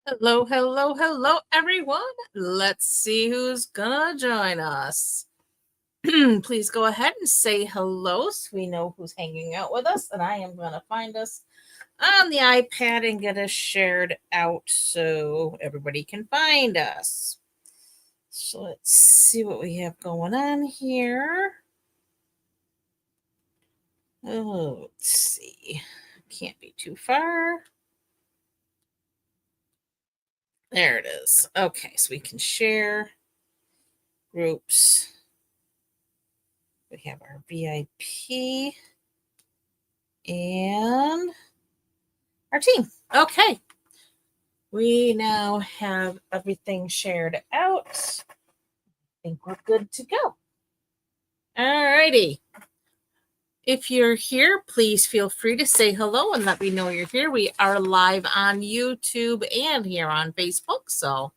Hello, hello, hello, everyone. Let's see who's gonna join us. Please go ahead and say hello so we know who's hanging out with us. And I am gonna find us on the iPad and get us shared out so everybody can find us. So let's see what we have going on here. Oh, let's see. Can't be too far. There it is. Okay, so we can share groups. We have our VIP and our team. Okay. We now have everything shared out. I think we're good to go. All righty. If you're here, please feel free to say hello and let me know you're here. We are live on YouTube and here on Facebook, so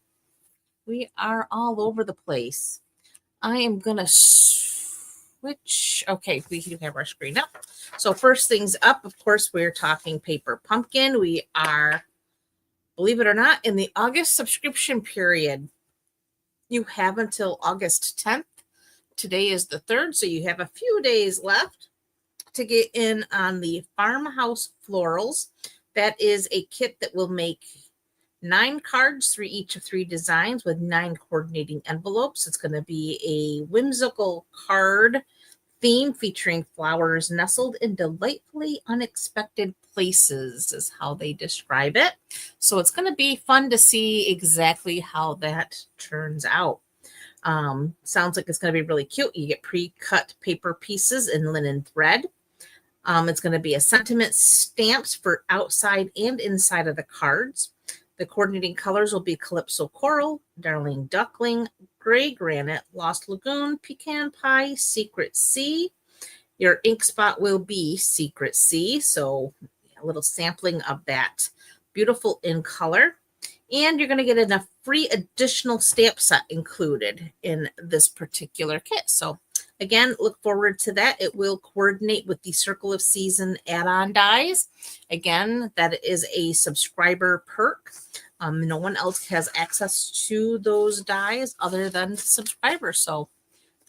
we are all over the place. I am going to switch. Okay, we do have our screen up. So first things up, of course, we're talking Paper Pumpkin. We are, believe it or not, in the August subscription period. You have until August 10th. Today is the 3rd, so you have a few days left to get in on the Farmhouse Florals. That is a kit that will make 9 cards for each of 3 designs with 9 coordinating envelopes. It's going to be a whimsical card theme featuring flowers nestled in delightfully unexpected places is how they describe it. So it's going to be fun to see exactly how that turns out. Sounds like it's going to be really cute. You get pre-cut paper pieces in linen thread. It's going to be a sentiment stamps for outside and inside of the cards. The coordinating colors will be Calypso Coral, Darling Duckling, Gray Granite, Lost Lagoon, Pecan Pie, Secret Sea. Your ink spot will be Secret Sea, so a little sampling of that beautiful in color. And you're going to get a free additional stamp set included in this particular kit. So again, look forward to that. It will coordinate with the Circle of Season add-on dies. Again, that is a subscriber perk. No one else has access to those dies other than subscribers. So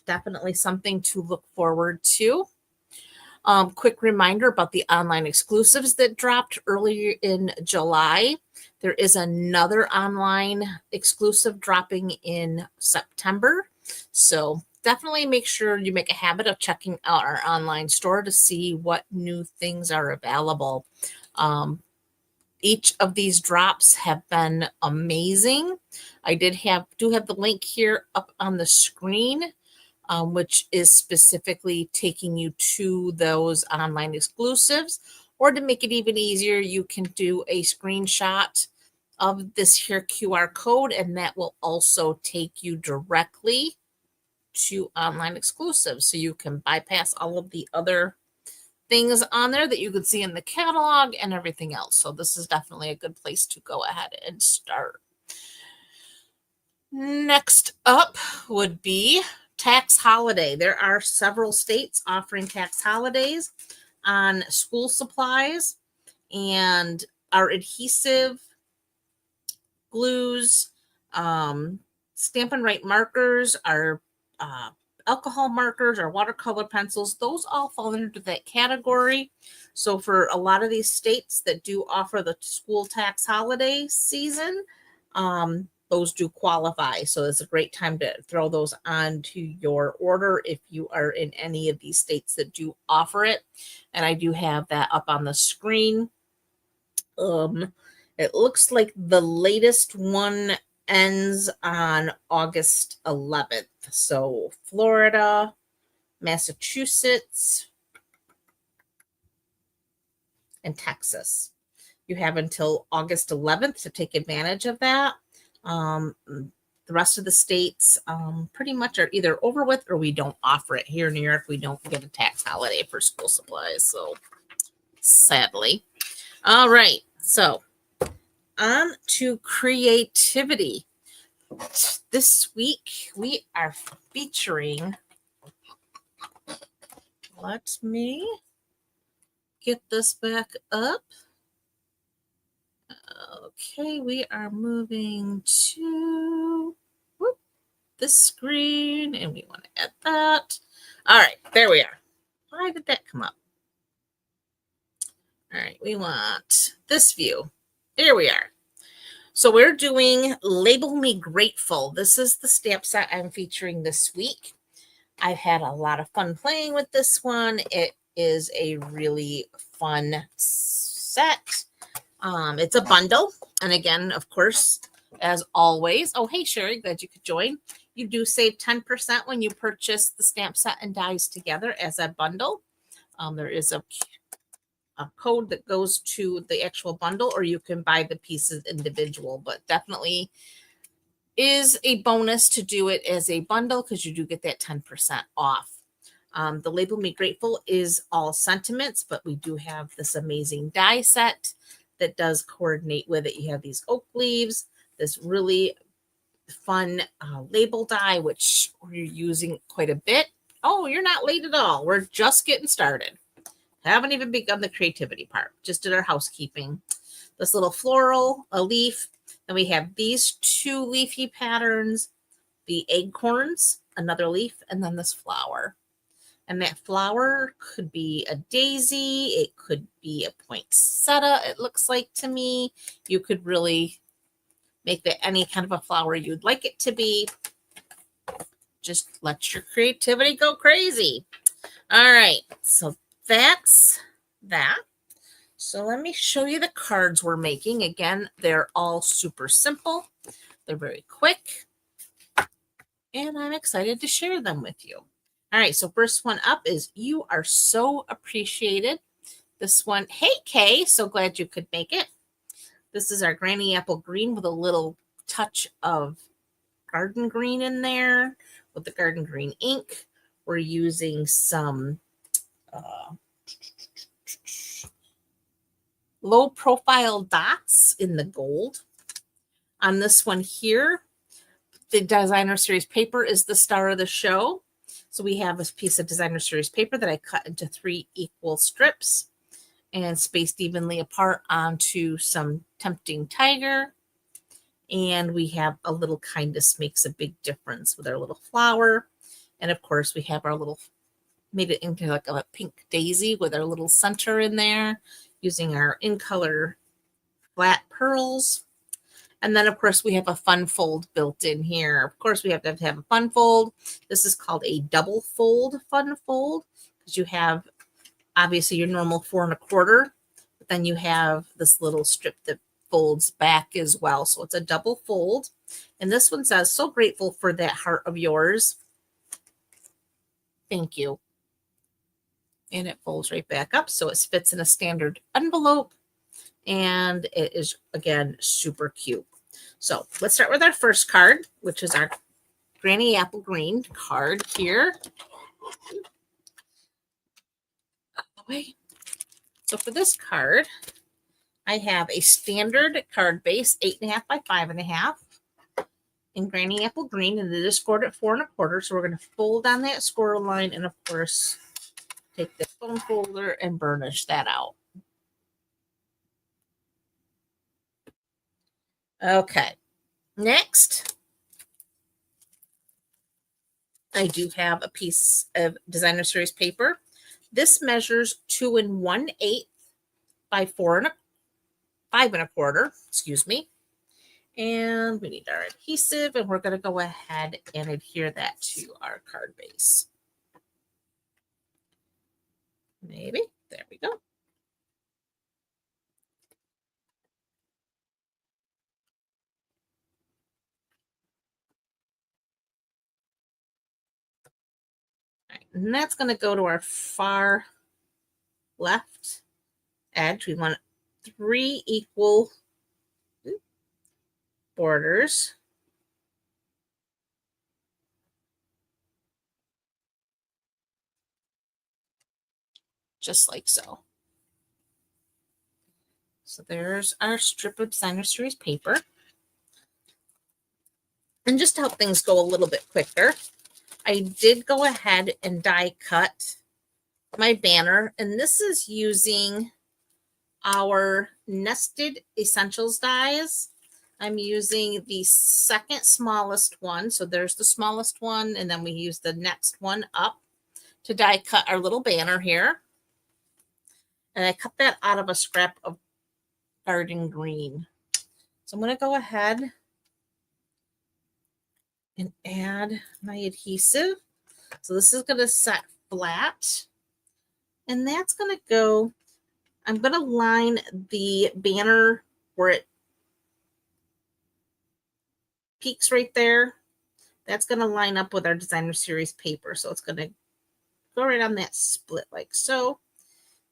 definitely something to look forward to. Quick reminder about the online exclusives that dropped earlier in July. There is another online exclusive dropping in September. So definitely make sure you make a habit of checking out our online store to see what new things are available. Each of these drops have been amazing. I do have the link here up on the screen, which is specifically taking you to those online exclusives. Or to make it even easier, you can do a screenshot of this here QR code, and that will also take you directly to online exclusives. So you can bypass all of the other things on there that you could see in the catalog and everything else. So this is definitely a good place to go ahead and start. Next up would be tax holiday. There are several states offering tax holidays on school supplies, and our adhesive glues, Stampin' Up markers, our alcohol markers, our watercolor pencils, those all fall into that category. So for a lot of these states that do offer the school tax holiday season, those do qualify. So it's a great time to throw those onto your order if you are in any of these states that do offer it. And I do have that up on the screen. It looks like the latest one ends on August 11th. So Florida, Massachusetts, and Texas. You have until August 11th to take advantage of that. The rest of the states pretty much are either over with or we don't offer it. Here in New York, we don't get a tax holiday for school supplies. So sadly. All right. So on to creativity. This week we are featuring, let me get this back up. Okay, we are moving to this screen, and we want to add that. All right, there we are. Why did that come up? All right, we want this view. There we are. So we're doing Label Me Grateful. This is the stamp set I'm featuring this week. I've had a lot of fun playing with this one. It is a really fun set. It's a bundle. And again, of course, as always, oh, hey, Sherry, glad you could join. You do save 10% when you purchase the stamp set and dies together as a bundle. There is a code that goes to the actual bundle, or you can buy the pieces individual, but definitely is a bonus to do it as a bundle because you do get that 10% off. The Label Me Grateful is all sentiments, but we do have this amazing die set that does coordinate with it. You have these oak leaves, this really fun label die, which we're using quite a bit. Oh, you're not late at all. We're just getting started. Haven't even begun the creativity part. Just did our housekeeping. This little floral, a leaf. Then we have these two leafy patterns, the acorns, another leaf, and then this flower. And that flower could be a daisy. It could be a poinsettia, it looks like to me. You could really make that any kind of a flower you'd like it to be. Just let your creativity go crazy. All right, so that's that. So let me show you the cards we're making. Again, they're all super simple. They're very quick. And I'm excited to share them with you. All right, so first one up is You Are So Appreciated. This one, hey, Kay, so glad you could make it. This is our Granny Apple Green with a little touch of garden green in there with the garden green ink. We're using some low profile dots in the gold. On this one here, the designer series paper is the star of the show. So we have a piece of designer series paper that I cut into 3 equal strips and spaced evenly apart onto some tempting tiger. And we have a little kindness makes a big difference with our little flower. And of course we have our little, made it into like a pink daisy with our little center in there using our in color flat pearls. And then, of course, we have a fun fold built in here. Of course, we have to have a fun fold. This is called a double fold fun fold because you have obviously your normal 4 1/4, but then you have this little strip that folds back as well. So it's a double fold. And this one says, so grateful for that heart of yours. Thank you. And it folds right back up. So it fits in a standard envelope. And it is, again, super cute. So let's start with our first card, which is our Granny Apple Green card here. Out the way. So for this card, I have a standard card base, 8.5 by 5.5 in Granny Apple Green, and it is scored at 4 1/4. So we're going to fold on that score line and, of course, take the foam folder and burnish that out. Okay, next, I do have a piece of designer series paper. This measures 2 1/8 by 5 1/4. Excuse me. And we need our adhesive, and we're going to go ahead and adhere that to our card base. Maybe. There we go. All right, and that's going to go to our far left edge. We want 3 equal borders. Just like so. So there's our strip of designer series paper. And just to help things go a little bit quicker, I did go ahead and die cut my banner. And this is using our nested essentials dies. I'm using the second smallest one. So there's the smallest one, and then we use the next one up to die cut our little banner here. And I cut that out of a scrap of garden green. So I'm going to go ahead and add my adhesive. So this is going to set flat. And that's going to go, I'm going to line the banner where it peaks right there. That's going to line up with our designer series paper. So it's going to go right on that split like so.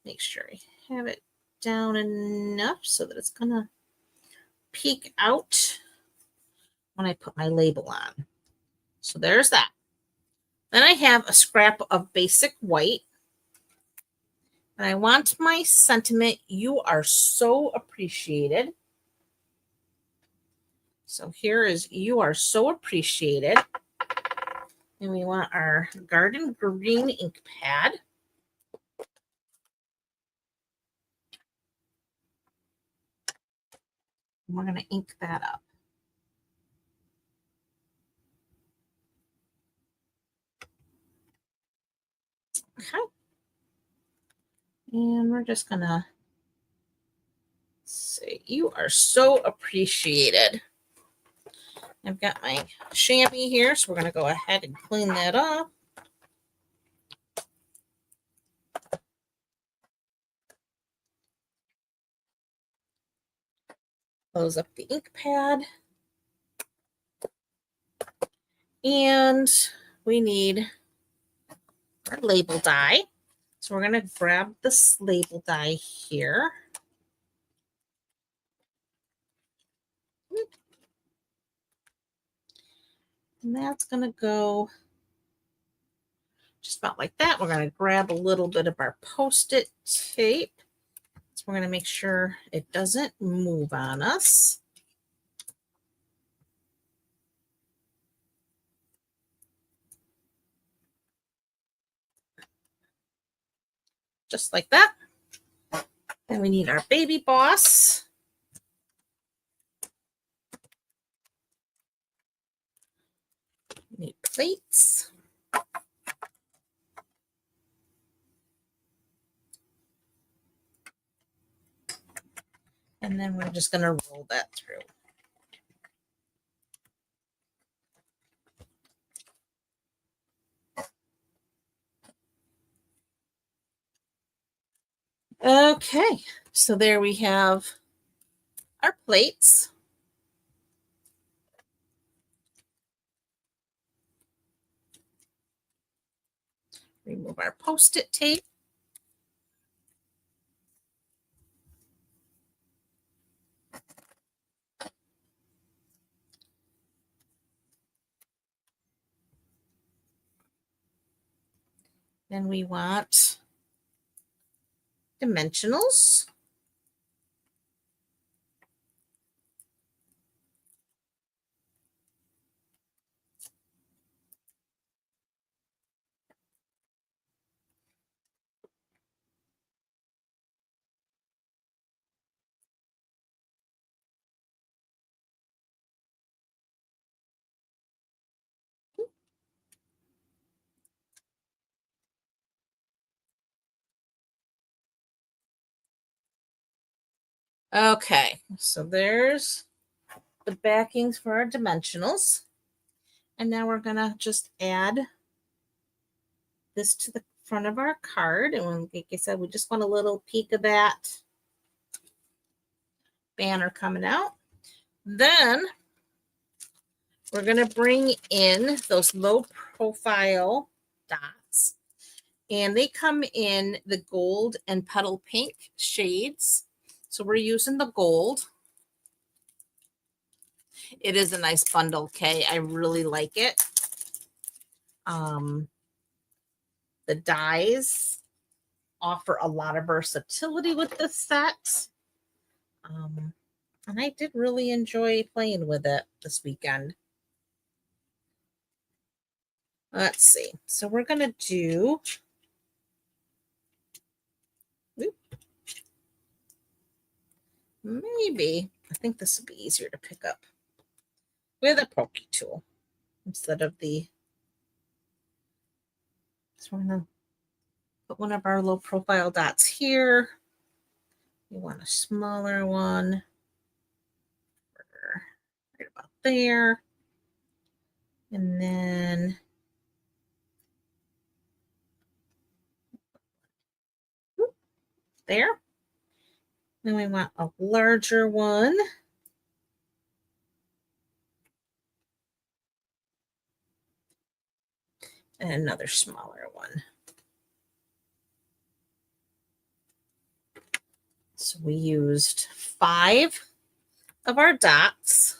Make sure I have it down enough so that it's going to peek out when I put my label on. So there's that. Then I have a scrap of basic white. And I want my sentiment, "You are so appreciated." So here is "You are so appreciated." And we want our garden green ink pad. And we're going to ink that up. Okay. And we're just going to say, "You are so appreciated." I've got my chamois here, so we're going to go ahead and clean that up. Close up the ink pad. And we need our label die. So we're going to grab this label die here. And that's going to go just about like that. We're going to grab a little bit of our Post-it tape. So we're going to make sure it doesn't move on us. Just like that. Then we need our baby boss. We need plates. And then we're just going to roll that through. Okay, so there we have our plates. Remove our Post-it tape. Then we want dimensionals. Okay, so there's the backings for our dimensionals. And now we're going to just add this to the front of our card. And like I said, we just want a little peek of that banner coming out. Then we're going to bring in those low profile dots. And they come in the gold and petal pink shades. So we're using the gold. It is a nice bundle, Kay. I really like it. The dies offer a lot of versatility with this set. And I did really enjoy playing with it this weekend. Let's see. So we're going to do maybe, I think this would be easier to pick up with a pokey tool instead of the, so we're going to put one of our low profile dots here. We want a smaller one right about there. And then there. Then we want a larger one. And another smaller one. So we used 5 of our dots.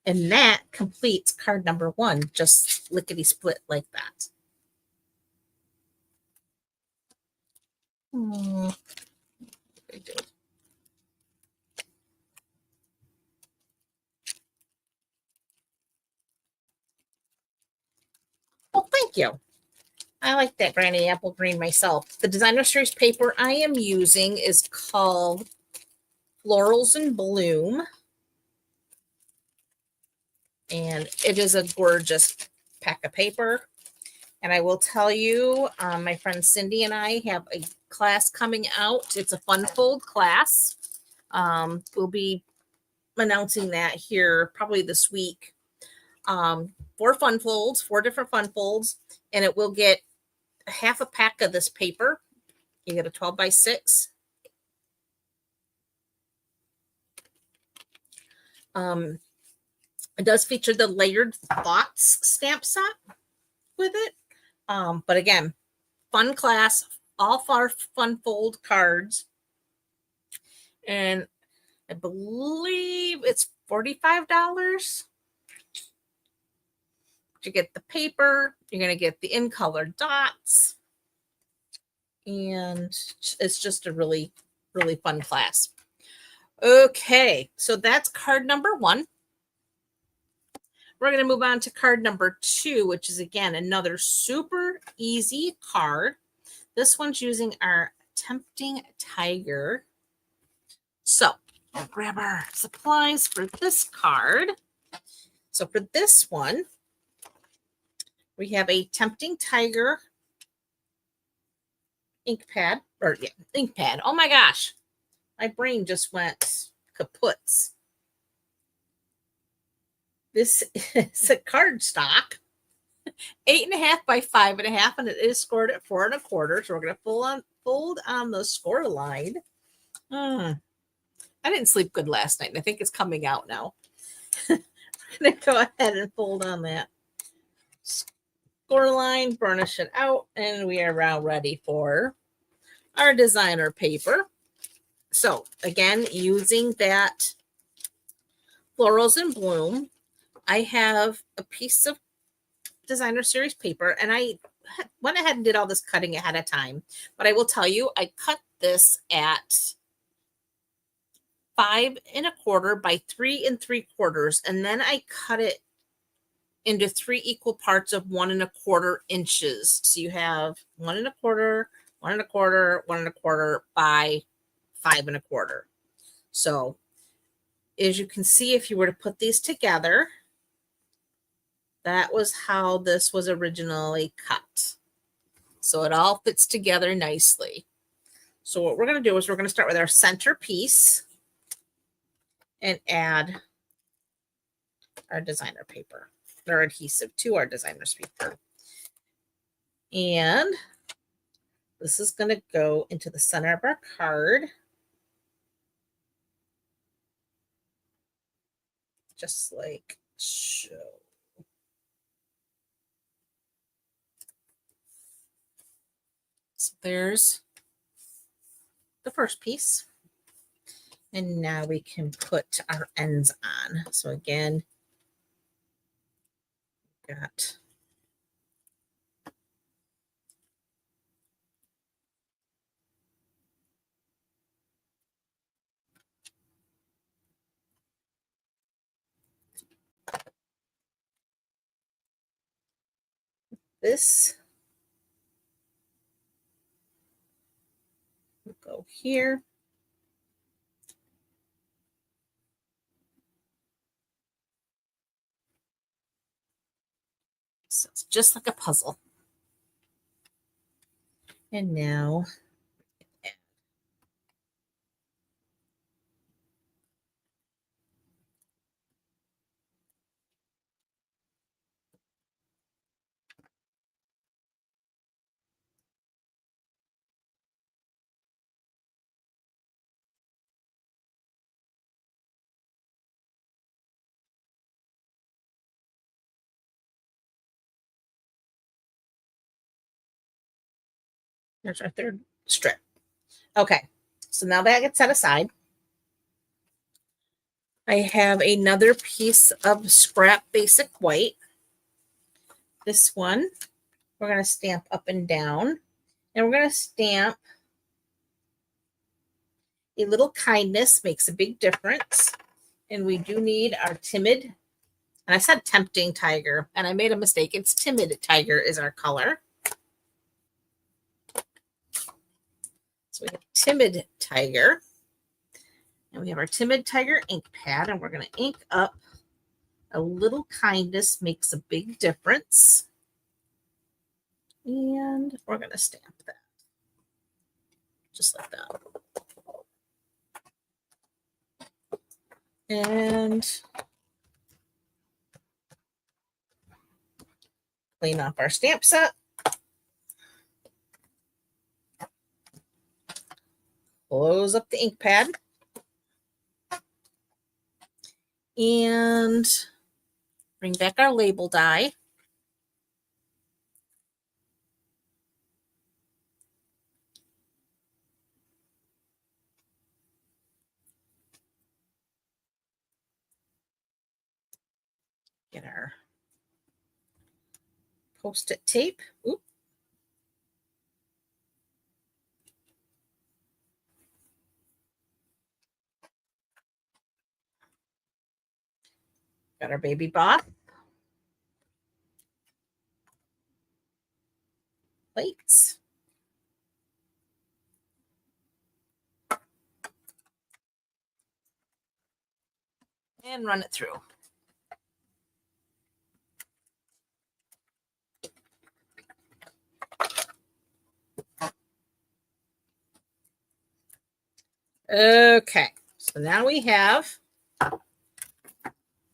And that completes card number 1, just lickety split like that. Oh, thank you. I like that Granny Apple Green myself. The designer series paper I am using is called Florals in Bloom. And it is a gorgeous pack of paper. And I will tell you, my friend Cindy and I have a class coming out. It's a fun fold class. We'll be announcing that here probably this week. 4 fun folds, 4 different fun folds, and it will get half a pack of this paper. You get a 12 by 6. It does feature the layered thoughts stamp set with it. But again, fun class, all 4 fun fold cards. And I believe it's $45. You get the paper, you're going to get the in color dots, and it's just a really, really fun class. Okay, so that's card number 1. We're going to move on to card number 2, which is again another super easy card. This one's using our Tempting Tiger. So I'll grab our supplies for this card. So for this one, we have a Tempting Tiger ink pad. Oh my gosh. My brain just went kaputs. This is a cardstock, 8.5 by 5.5, and it is scored at 4 1/4. So we're going to fold on the score line. I didn't sleep good last night, and I think it's coming out now. I'm going to go ahead and fold on that score line, burnish it out, and we are now ready for our designer paper. So again, using that Florals in Bloom, I have a piece of designer series paper, and I went ahead and did all this cutting ahead of time. But I will tell you, I cut this at 5 1/4 by 3 3/4, and then I cut it into 3 equal parts of 1 1/4 inches. So you have 1 1/4, 1 1/4, 1 1/4 by 5 1/4. So as you can see, if you were to put these together, that was how this was originally cut. So it all fits together nicely. So what we're going to do is we're going to start with our center piece and add our designer paper, our adhesive to our designer's paper. And this is going to go into the center of our card. Just like so. So there's the first piece. And now we can put our ends on. So again, got this. go here. So it's just like a puzzle. And now there's our third strip. Okay, so now that gets set aside. I have another piece of scrap basic white. This one, we're going to stamp up and down. And we're going to stamp a little kindness makes a big difference. And we do need our timid, and I said tempting tiger, and I made a mistake. It's timid tiger is our color. So we have timid tiger. And we have our timid tiger ink pad, and we're going to ink up a little kindness makes a big difference. And we're going to stamp that just like that. And clean off our stamp set. Close up the ink pad. And bring back our label die. Get our Post-it tape. Oop. Got our baby boss. Plates. And run it through. Okay, so now we have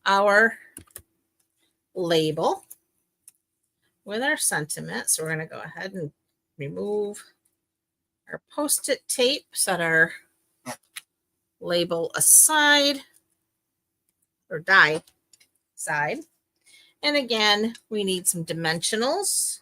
our label with our sentiment. So we're going to go ahead and remove our Post-it tape, set our label aside, or die side. And again, we need some dimensionals.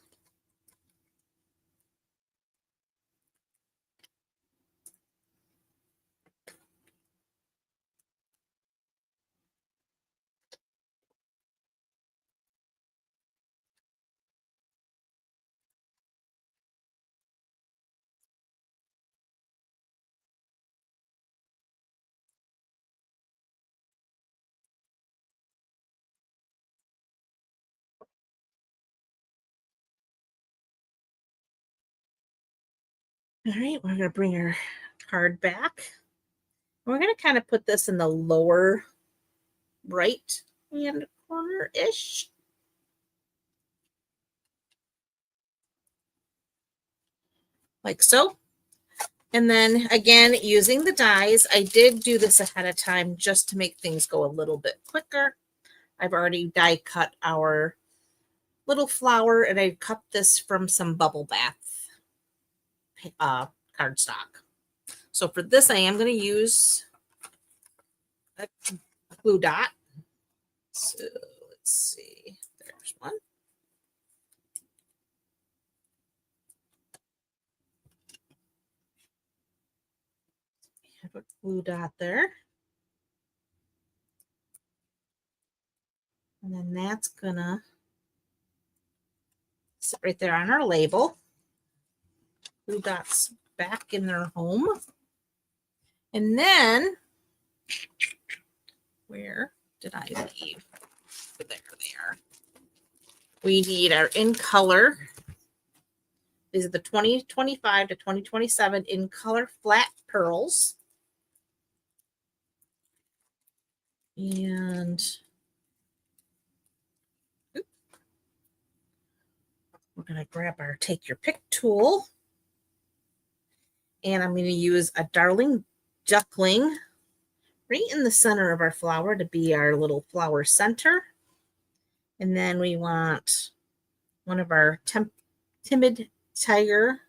All right, we're going to bring our card back. We're going to kind of put this in the lower right hand corner-ish. Like so. And then again, using the dies, I did do this ahead of time just to make things go a little bit quicker. I've already die cut our little flower, and I cut this from some bubble bath cardstock. So for this, I am going to use a glue dot. So let's see. There's one. I have a glue dot there. And then that's going to sit right there on our label. Glue dots back in their home. And then, where did I leave? There they are. We need our in color These are the 2025 to 2027 in color flat pearls. And we're going to grab our take your pick tool. And I'm going to use a Darling Duckling right in the center of our flower to be our little flower center. And then we want one of our timid tiger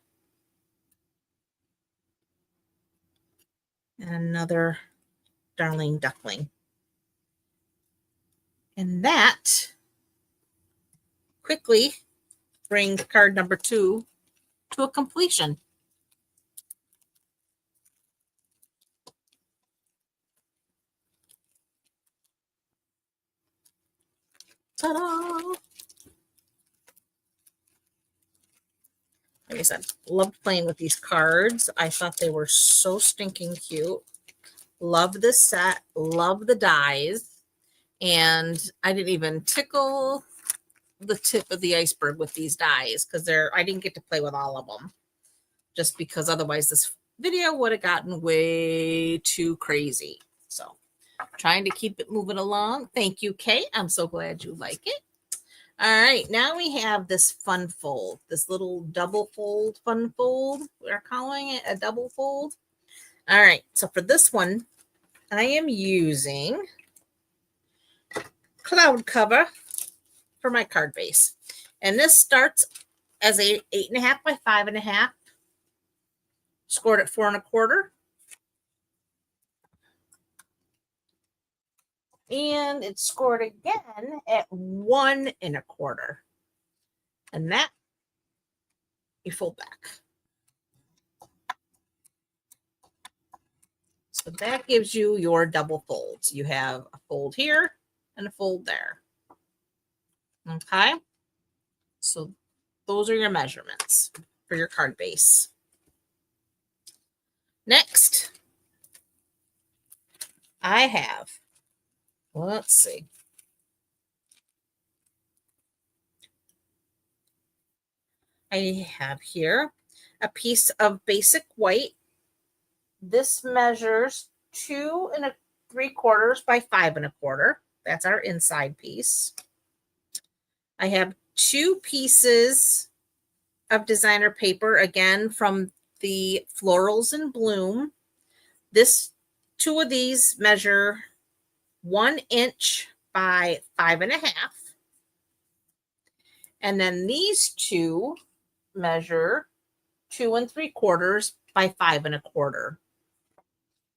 and another Darling Duckling. And that quickly brings card number 2 to a completion. Ta-da! Like I said, loved playing with these cards. I thought they were so stinking cute. Love this set. Love the dies. And I didn't even tickle the tip of the iceberg with these dies because I didn't get to play with all of them. Just because otherwise this video would have gotten way too crazy. So trying to keep it moving along. Thank you, Kate. I'm so glad you like it. All right, now we have this fun fold, this little double fold fun fold. We're calling it a double fold. All right, so for this one, I am using cloud cover for my card base. And this starts as a 8.5 by 5.5, scored at 4 1/4. And it's scored again at 1 1/4. And that you fold back. So that gives you your double folds. You have a fold here and a fold there. Okay. So those are your measurements for your card base. Next, I have, let's see. I have here a piece of basic white. This measures 2 3/4 by 5 1/4. That's our inside piece. I have 2 pieces of designer paper, again from the Florals in Bloom. 2 of these measure 1 inch by 5.5. And then these 2 measure 2 3/4 by 5 1/4.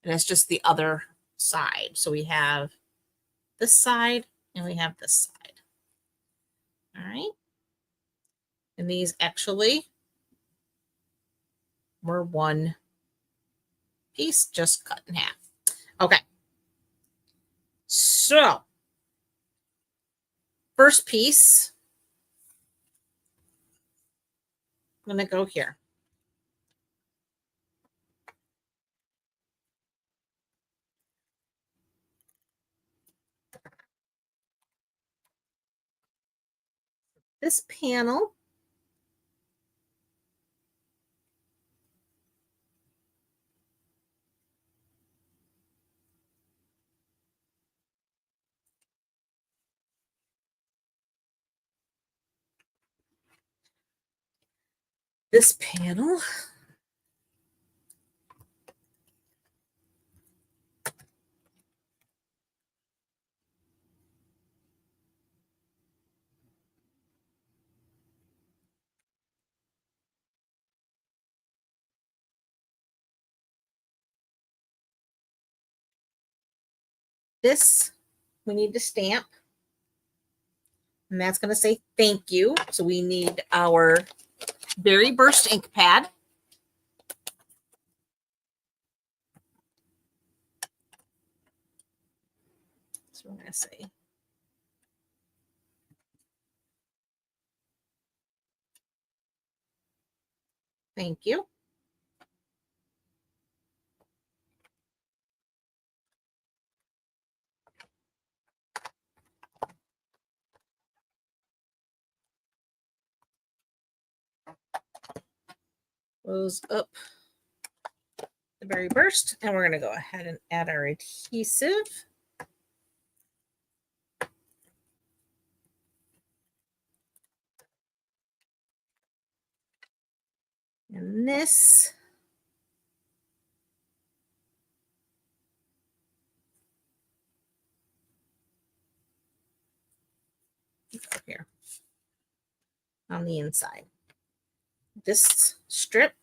And it's just the other side. So we have this side and we have this side. All right. And these actually were one piece just cut in half. Okay. So first piece, I'm going to go here. This panel, this panel this we need to stamp. And that's going to say thank you. So we need our Berry Burst ink pad. So we're going to say thank you. close up the berry burst, and we're going to go ahead and add our adhesive. And this here on the inside. This strip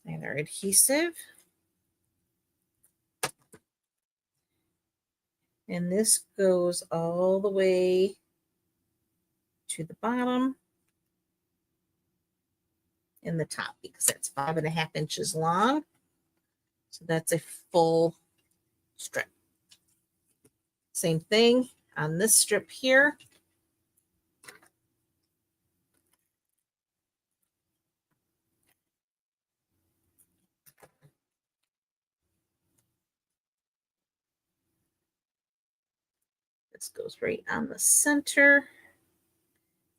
and our adhesive. And this goes all the way to the bottom and the top because it's 5.5 inches long. So that's a full strip. Same thing on this strip here. This goes right on the center.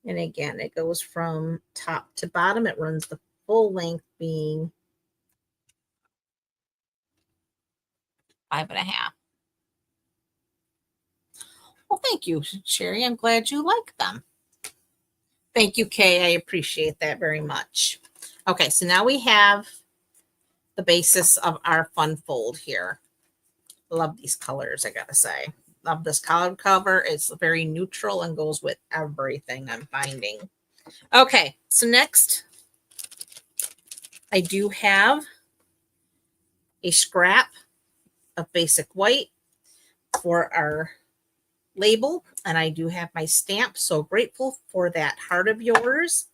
And again, it goes from top to bottom. It runs the full length being 5.5. Well, thank you, Sherry. I'm glad you like them. Thank you, Kay. I appreciate that very much. Okay, so now we have the basis of our fun fold here. Love these colors, I gotta say. Love this colored cover. It's very neutral and goes with everything I'm finding. Okay, so next I do have a scrap of basic white for our label, and I do have my stamp. So grateful for that heart of yours.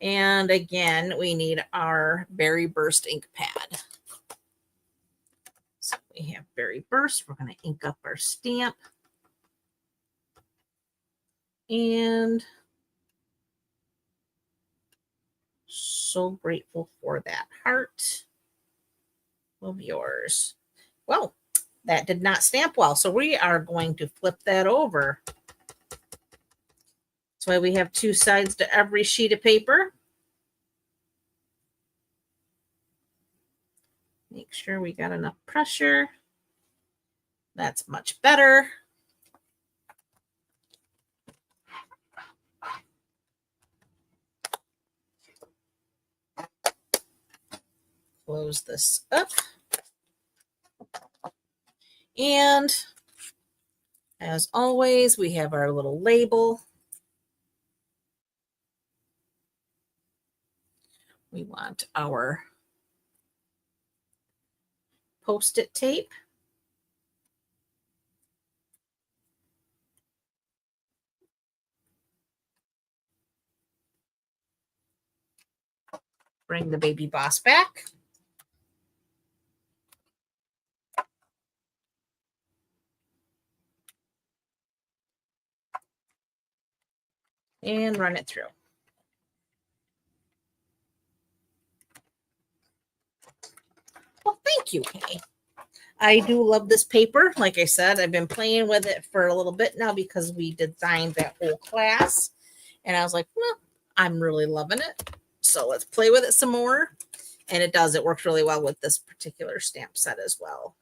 And again, we need our Berry Burst ink pad. So we have Berry Burst. We're going to ink up our stamp. And so grateful for that heart of yours. Well, that did not stamp well. So we are going to flip that over. That's why we have two sides to every sheet of paper. Make sure we got enough pressure. That's much better. Close this up. And as always, we have our little label. We want our Post-it tape. Bring the baby boss back. And run it through. Well, thank you, Kay. I do love this paper. Like I said, I've been playing with it for a little bit now because we designed that whole class. And I was like, well, I'm really loving it. So let's play with it some more. And it does. It works really well with this particular stamp set as well.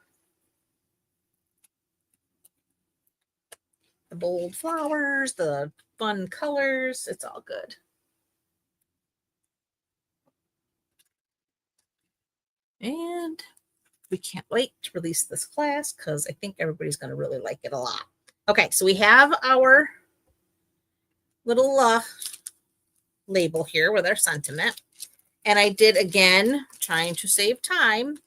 The bold flowers, the fun colors, it's all good. And we can't wait to release this class because I think everybody's going to really like it a lot. Okay, so we have our little label here with our sentiment. And I did, again, trying to save time,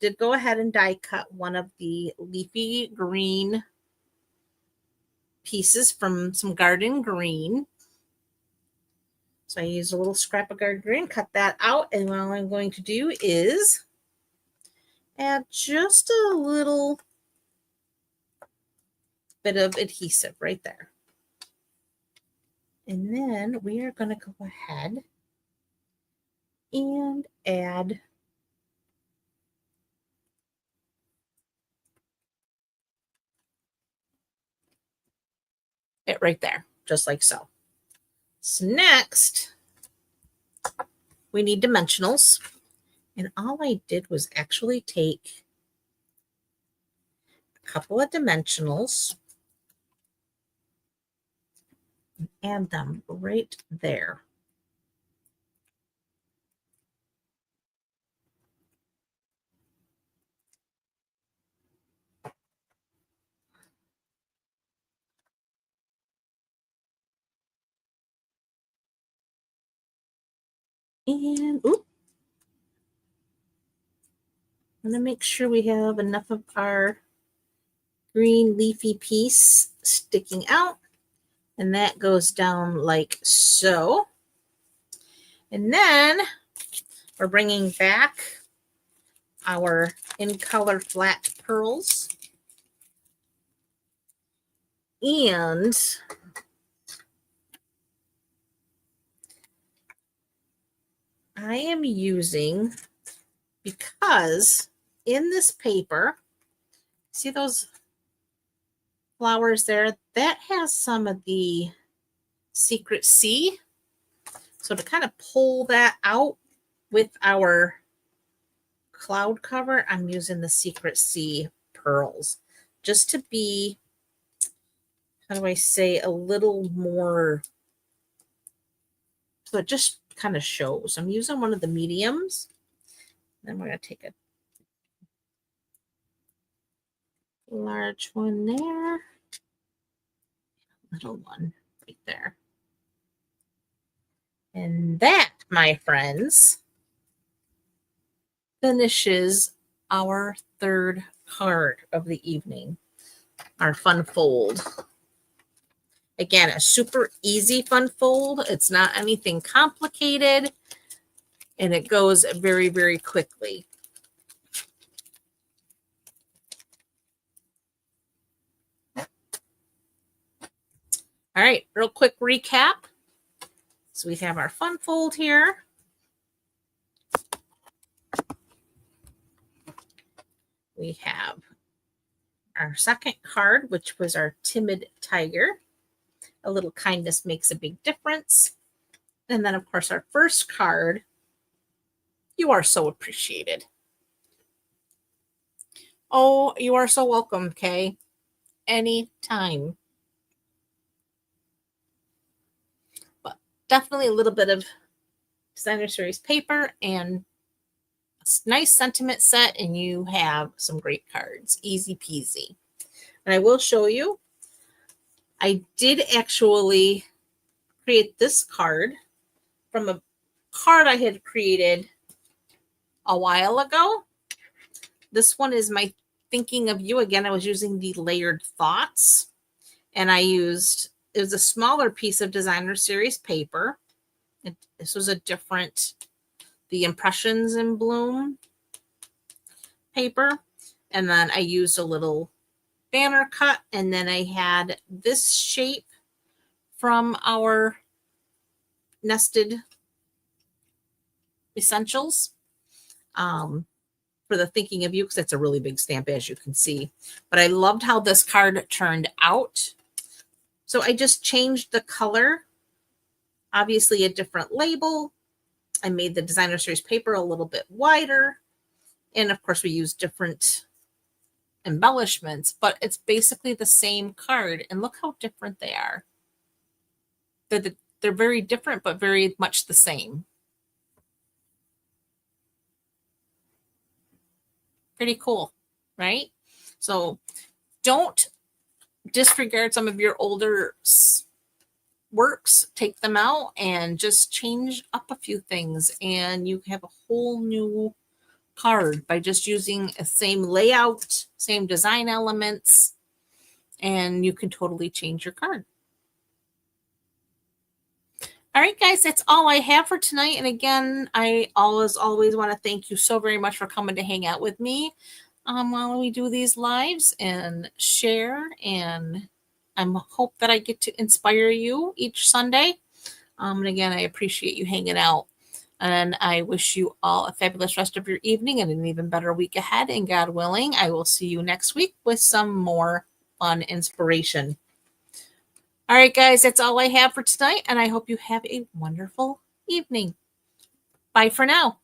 did go ahead and die cut one of the leafy green pieces from some garden green. So I used a little scrap of garden green, cut that out. And what I'm going to do is add just a little bit of adhesive right there. And then we are going to go ahead and add it right there, just like so. So next, we need dimensionals. And all I did was actually take a couple of dimensionals and add them right there. And I'm going to make sure we have enough of our green leafy piece sticking out. And that goes down like so. And then we're bringing back our in color flat pearls. And I am using, because in this paper, see those flowers there? That has some of the Secret C. So to kind of pull that out with our cloud cover, I'm using the Secret C pearls just to be, how do I say, a little more, so it just kind of shows. I'm using one of the mediums. Then we're going to take a large one there, little one right there. And that, my friends, finishes our third card of the evening, our fun fold. Again, a super easy fun fold. It's not anything complicated, and it goes very, very quickly. All right, real quick recap. So we have our fun fold here. We have our second card, which was our timid tiger. A little kindness makes a big difference. And then, of course, our first card, you are so appreciated. Oh, you are so welcome, Kay. Anytime. But definitely a little bit of designer series paper and a nice sentiment set, and you have some great cards. Easy peasy. And I will show you, I did actually create this card from a card I had created a while ago. This one is my thinking of you. Again, I was using the layered thoughts, and it was a smaller piece of designer series paper. This was a different, the Impressions in Bloom paper. And then I used a little banner cut, and then I had this shape from our nested essentials for the thinking of you, because it's a really big stamp, as you can see. But I loved how this card turned out. So I just changed the color, obviously a different label. I made the designer series paper a little bit wider. And of course, we used different embellishments, but it's basically the same card. And look how different they are. They're very different, but very much the same. Pretty cool, right? So don't disregard some of your older works, take them out and just change up a few things, and you have a whole new card by just using a same layout, same design elements, and you can totally change your card. All right, guys, that's all I have for tonight. And again, I always want to thank you so very much for coming to hang out with me while we do these lives and share. And I hope that I get to inspire you each Sunday. And again, I appreciate you hanging out. And I wish you all a fabulous rest of your evening and an even better week ahead. And God willing, I will see you next week with some more fun inspiration. All right, guys, that's all I have for tonight, and I hope you have a wonderful evening. Bye for now.